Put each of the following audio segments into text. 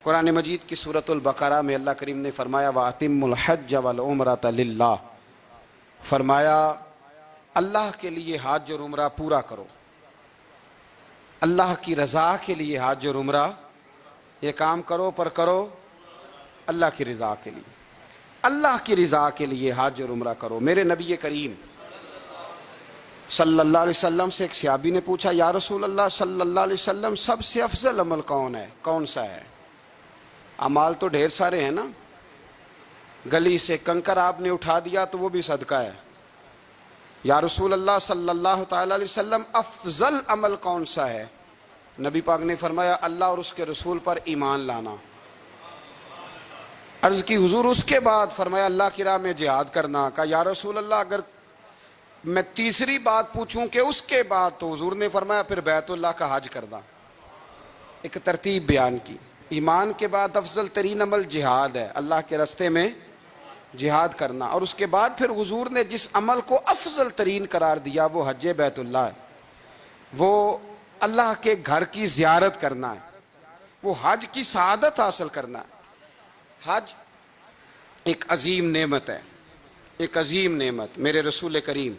قرآن مجید کی سورۃ البقرہ میں اللہ کریم نے فرمایا وَأَتِمُّ الْحَجَّ وَالْعُمْرَةَ لِلَّهِ، فرمایا اللہ کے لیے حج اور عمرہ پورا کرو، اللہ کی رضا کے لیے حج اور عمرہ یہ کام کرو، پر کرو اللہ کی رضا کے لیے، اللہ کی رضا کے لیے حج اور عمرہ کرو۔ میرے نبی کریم صلی اللہ علیہ وسلم سے ایک صحابی نے پوچھا یا رسول اللہ صلی اللہ علیہ وسلم سب سے افضل عمل کون سا ہے؟ اعمال تو ڈھیر سارے ہیں نا، گلی سے کنکر آپ نے اٹھا دیا تو وہ بھی صدقہ ہے۔ یا رسول اللہ صلی اللہ تعالی علیہ وسلم افضل عمل کون سا ہے؟ نبی پاک نے فرمایا اللہ اور اس کے رسول پر ایمان لانا۔ عرض کی حضور اس کے بعد؟ فرمایا اللہ کی راہ میں جہاد کرنا۔ کہا یا رسول اللہ اگر میں تیسری بات پوچھوں کہ اس کے بعد؟ تو حضور نے فرمایا پھر بیت اللہ کا حج کرنا۔ ایک ترتیب بیان کی، ایمان کے بعد افضل ترین عمل جہاد ہے، اللہ کے راستے میں جہاد کرنا، اور اس کے بعد پھر حضور نے جس عمل کو افضل ترین قرار دیا وہ حج بیت اللہ ہے، وہ اللہ کے گھر کی زیارت کرنا ہے، وہ حج کی سعادت حاصل کرنا ہے۔ حج ایک عظیم نعمت ہے، ایک عظیم نعمت۔ میرے رسول کریم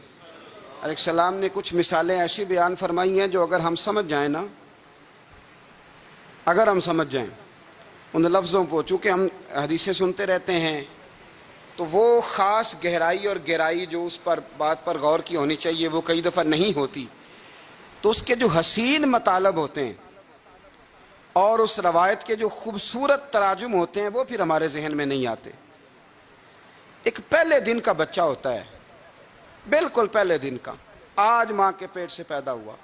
علیہ السلام نے کچھ مثالیں ایسی بیان فرمائی ہیں جو اگر ہم سمجھ جائیں نا، اگر ہم سمجھ جائیں ان لفظوں کو، چونکہ ہم حدیثیں سنتے رہتے ہیں تو وہ خاص گہرائی اور گہرائی جو اس پر بات پر غور کی ہونی چاہیے وہ کئی دفعہ نہیں ہوتی، تو اس کے جو حسین مطالب ہوتے ہیں اور اس روایت کے جو خوبصورت تراجم ہوتے ہیں وہ پھر ہمارے ذہن میں نہیں آتے۔ ایک پہلے دن کا بچہ ہوتا ہے، بالکل پہلے دن کا، آج ماں کے پیٹ سے پیدا ہوا،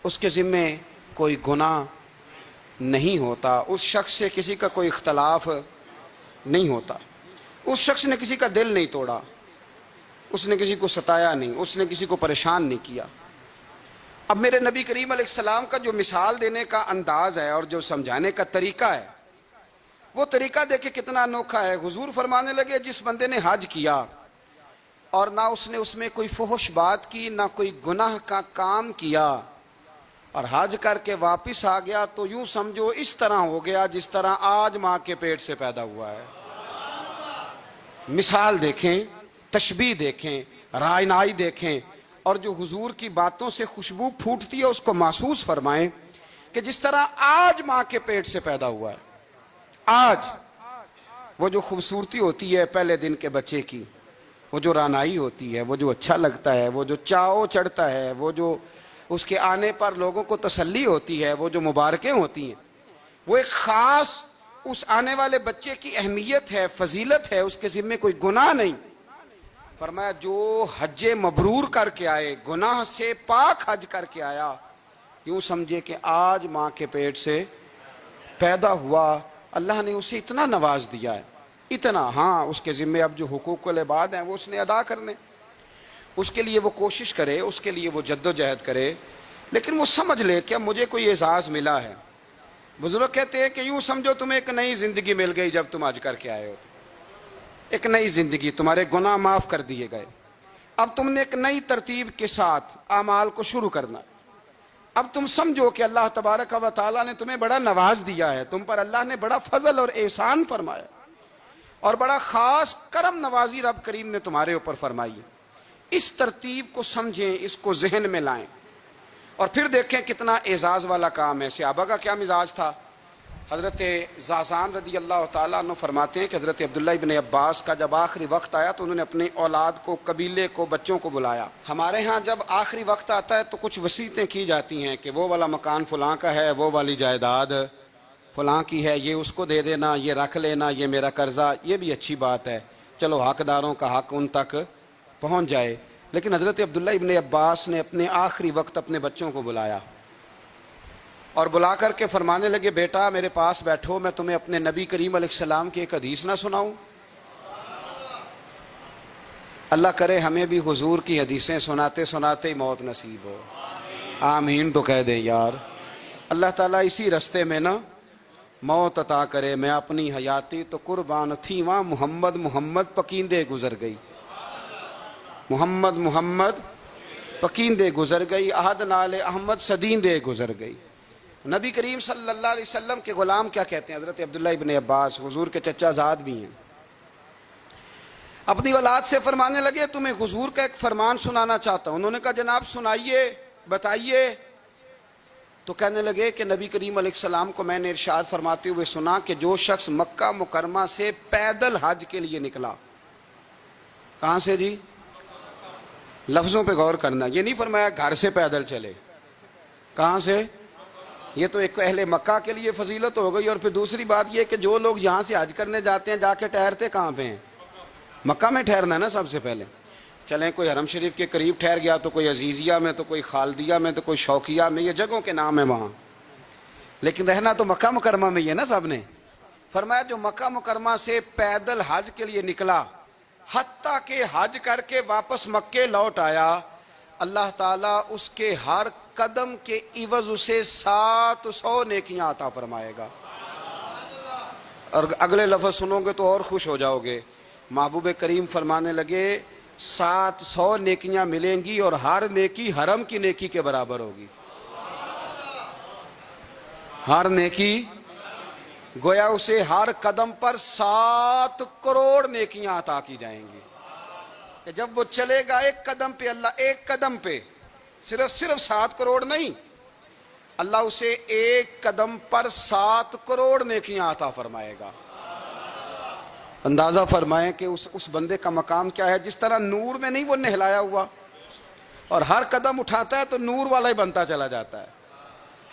اس کے ذمے کوئی گناہ نہیں ہوتا، اس شخص سے کسی کا کوئی اختلاف نہیں ہوتا، اس شخص نے کسی کا دل نہیں توڑا، اس نے کسی کو ستایا نہیں، اس نے کسی کو پریشان نہیں کیا۔ اب میرے نبی کریم علیہ السلام کا جو مثال دینے کا انداز ہے اور جو سمجھانے کا طریقہ ہے وہ طریقہ دیکھے کتنا انوکھا ہے۔ حضور فرمانے لگے جس بندے نے حج کیا اور نہ اس نے اس میں کوئی فحش بات کی، نہ کوئی گناہ کا کام کیا، اور حج کر کے واپس آ گیا تو یوں سمجھو اس طرح ہو گیا جس طرح آج ماں کے پیٹ سے پیدا ہوا ہے۔ مثال دیکھیں، تشبیہ دیکھیں، رائنائی دیکھیں، اور جو حضور کی باتوں سے خوشبو پھوٹتی ہے اس کو محسوس فرمائیں کہ جس طرح آج ماں کے پیٹ سے پیدا ہوا ہے، آج وہ جو خوبصورتی ہوتی ہے پہلے دن کے بچے کی، وہ جو رانائی ہوتی ہے، وہ جو اچھا لگتا ہے، وہ جو چاؤ چڑھتا ہے، وہ جو اس کے آنے پر لوگوں کو تسلی ہوتی ہے، وہ جو مبارکیں ہوتی ہیں، وہ ایک خاص اس آنے والے بچے کی اہمیت ہے، فضیلت ہے، اس کے ذمے کوئی گناہ نہیں۔ فرمایا جو حج مبرور کر کے آئے، گناہ سے پاک حج کر کے آیا، یوں سمجھے کہ آج ماں کے پیٹ سے پیدا ہوا، اللہ نے اسے اتنا نواز دیا ہے، اتنا۔ ہاں اس کے ذمے اب جو حقوق العباد ہیں وہ اس نے ادا کرنے، اس کے لیے وہ کوشش کرے، اس کے لیے وہ جد و جہد کرے، لیکن وہ سمجھ لے کہ اب مجھے کوئی اعزاز ملا ہے۔ بزرگ کہتے ہیں کہ یوں سمجھو تمہیں ایک نئی زندگی مل گئی جب تم حج کر کے آئے ہو، ایک نئی زندگی، تمہارے گناہ معاف کر دیے گئے، اب تم نے ایک نئی ترتیب کے ساتھ اعمال کو شروع کرنا۔ اب تم سمجھو کہ اللہ تبارک و تعالیٰ نے تمہیں بڑا نواز دیا ہے، تم پر اللہ نے بڑا فضل اور احسان فرمایا، اور بڑا خاص کرم نوازی رب کریم نے تمہارے اوپر فرمائی ہے۔ اس ترتیب کو سمجھیں، اس کو ذہن میں لائیں، اور پھر دیکھیں کتنا اعزاز والا کام ہے۔ صحابہ کا کیا مزاج تھا؟ حضرت زازان رضی اللہ تعالیٰ عنہ فرماتے ہیں کہ حضرت عبداللہ ابن عباس کا جب آخری وقت آیا تو انہوں نے اپنے اولاد کو، قبیلے کو، بچوں کو بلایا۔ ہمارے ہاں جب آخری وقت آتا ہے تو کچھ وصیتیں کی جاتی ہیں کہ وہ والا مکان فلاں کا ہے، وہ والی جائیداد فلاں کی ہے، یہ اس کو دے دینا، یہ رکھ لینا، یہ میرا قرضہ۔ یہ بھی اچھی بات ہے، چلو حقداروں کا حق ان تک پہنچ جائے۔ لیکن حضرت عبداللہ ابن عباس نے اپنے آخری وقت اپنے بچوں کو بلایا اور بلا کر کے فرمانے لگے بیٹا میرے پاس بیٹھو، میں تمہیں اپنے نبی کریم علیہ السلام کی ایک حدیث نہ سناؤں؟ اللہ کرے ہمیں بھی حضور کی حدیثیں سناتے سناتے ہی موت نصیب ہو، آمین تو کہہ دیں یار۔ اللہ تعالیٰ اسی رستے میں نا موت عطا کرے۔ میں اپنی حیاتی تو قربان تھی وہاں محمد محمد پکیندے گزر گئی، محمد محمد پکیندے گزر گئی، احد نال احمد صدیندے گزر گئی۔ نبی کریم صلی اللہ علیہ وسلم کے غلام کیا کہتے ہیں؟ حضرت عبداللہ ابن عباس حضور کے چچا زاد بھی ہیں، اپنی اولاد سے فرمانے لگے تمہیں حضور کا ایک فرمان سنانا چاہتا ہوں۔ انہوں نے کہا جناب سنائیے، بتائیے۔ تو کہنے لگے کہ نبی کریم علیہ السلام کو میں نے ارشاد فرماتے ہوئے سنا کہ جو شخص مکہ مکرمہ سے پیدل حج کے لیے نکلا، کہاں سے جی؟ لفظوں پہ غور کرنا، یہ نہیں فرمایا گھر سے پیدل چلے، کہاں سے؟ یہ تو ایک اہل مکہ کے لیے فضیلت ہو گئی، اور پھر دوسری بات یہ کہ جو لوگ یہاں سے حج کرنے جاتے ہیں جا کے ٹھہرتے کہاں پہ ہیں؟ مکہ میں ٹھہرنا ہے نا سب سے پہلے۔ چلیں کوئی حرم شریف کے قریب ٹھہر گیا تو کوئی عزیزیہ میں، تو کوئی خالدیہ میں، تو کوئی شوقیہ میں، یہ جگہوں کے نام ہیں وہاں، لیکن رہنا تو مکہ مکرمہ میں ہی ہے نا سب نے۔ فرمایا جو مکہ مکرمہ سے پیدل حج کے لیے نکلا، حتیٰ کہ حج کر کے واپس مکے لوٹ آیا، اللہ تعالیٰ اس کے ہر قدم کے عوض اسے 700 نیکیاں عطا فرمائے گا۔ اور اگلے لفظ سنو گے تو اور خوش ہو جاؤ گے۔ محبوب کریم فرمانے لگے 700 نیکیاں ملیں گی، اور ہر نیکی حرم کی نیکی کے برابر ہوگی۔ ہر نیکی گویا اسے ہر قدم پر 7 کروڑ نیکیاں عطا کی جائیں گی، کہ جب وہ چلے گا ایک قدم پہ، اللہ ایک قدم پہ صرف 7 کروڑ نہیں، اللہ اسے ایک قدم پر 7 کروڑ نیکیاں عطا فرمائے گا۔ اندازہ فرمائیں کہ اس بندے کا مقام کیا ہے۔ جس طرح نور میں نہیں وہ نہلایا ہوا، اور ہر قدم اٹھاتا ہے تو نور والا ہی بنتا چلا جاتا ہے۔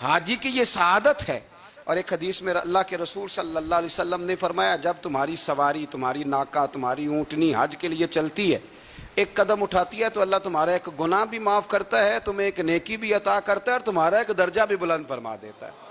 حاجی کی یہ سعادت ہے۔ اور ایک حدیث میں اللہ کے رسول صلی اللہ علیہ وسلم نے فرمایا جب تمہاری سواری، تمہاری ناکہ، تمہاری اونٹنی حج کے لیے چلتی ہے، ایک قدم اٹھاتی ہے تو اللہ تمہارا ایک گناہ بھی معاف کرتا ہے، تمہیں ایک نیکی بھی عطا کرتا ہے، اور تمہارا ایک درجہ بھی بلند فرما دیتا ہے۔